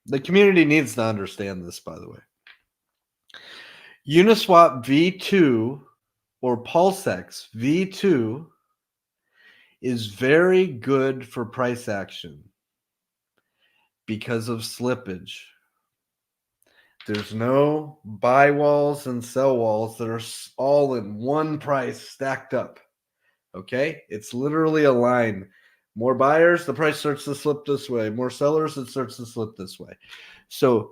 The community needs to understand this, by the way. Uniswap V2 or PulseX V2 is very good for price action because of slippage. There's no buy walls and sell walls that are all in one price stacked up. Okay? It's literally a line. More buyers, the price starts to slip this way. More sellers, it starts to slip this way. So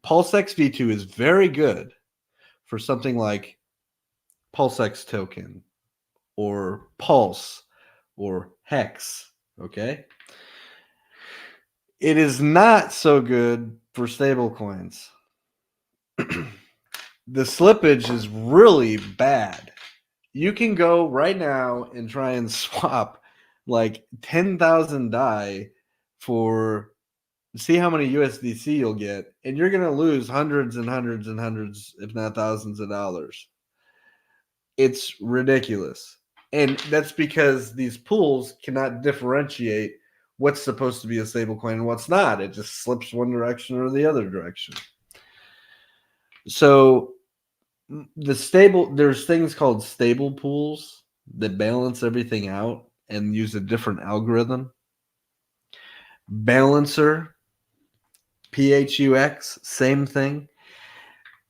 PulseX V2 is very good for something like PulseX token or Pulse or Hex. Okay? It is not so good for stable coins. The slippage is really bad. You can go right now and try and swap like 10,000 DAI for, see how many USDC you'll get, and you're going to lose hundreds and hundreds and hundreds, if not thousands of dollars. It's ridiculous. And that's because these pools cannot differentiate what's supposed to be a stablecoin and what's not. It just slips one direction or the other direction. So there's things called stable pools that balance everything out and use a different algorithm. Balancer, PHUX, same thing.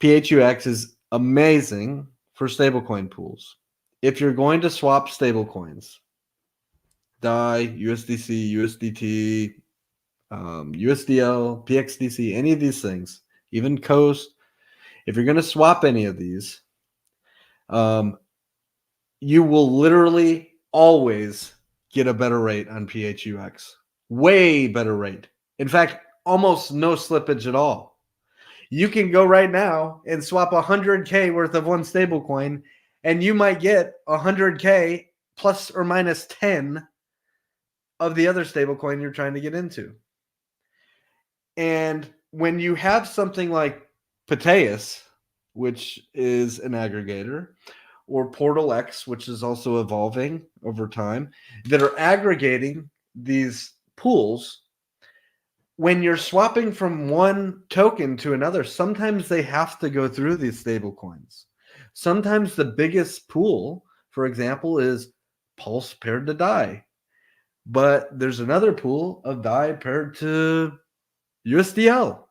PHUX is amazing for stablecoin pools. If you're going to swap stablecoins, DAI, USDC, USDT, USDL, PXDC, any of these things, even Coast, if you're going to swap any of these, you will literally always get a better rate on PHUX. Way better rate. In fact, almost no slippage at all. You can go right now and swap 100K worth of one stablecoin, and you might get 100K plus or minus 10 of the other stablecoin you're trying to get into. And when you have something like Pateus, which is an aggregator, or PortalX, which is also evolving over time, that are aggregating these pools, when you're swapping from one token to another, sometimes they have to go through these stable coins. Sometimes the biggest pool, for example, is Pulse paired to DAI. But there's another pool of DAI paired to USDL.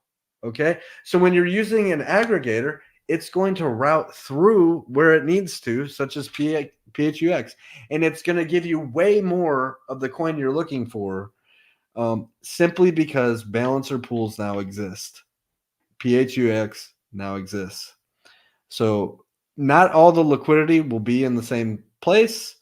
Okay. So when you're using an aggregator, it's going to route through where it needs to, such as PHUX, and it's going to give you way more of the coin you're looking for, simply because balancer pools now exist. PHUX now exists. So not all the liquidity will be in the same place.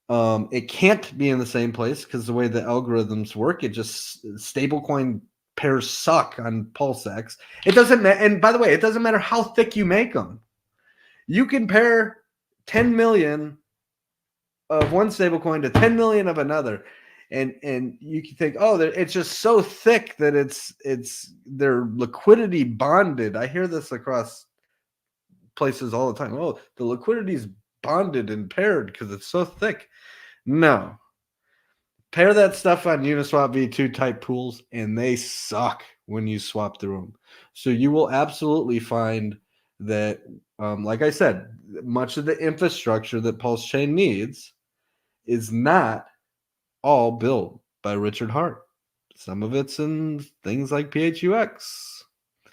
It can't be in the same place because the way the algorithms work, it just stablecoin pairs suck on PulseX. It doesn't matter. And by the way, it doesn't matter how thick you make them. You can pair 10 million of one stablecoin to 10 million of another. And you can think, oh, it's just so thick that they're liquidity bonded. I hear this across places all the time. Oh, the liquidity is bonded and paired because it's so thick. No. Pair that stuff on Uniswap V2 type pools, and they suck when you swap through them. So you will absolutely find that, like I said, much of the infrastructure that PulseChain needs is not all built by Richard Hart. Some of it's in things like PHUX.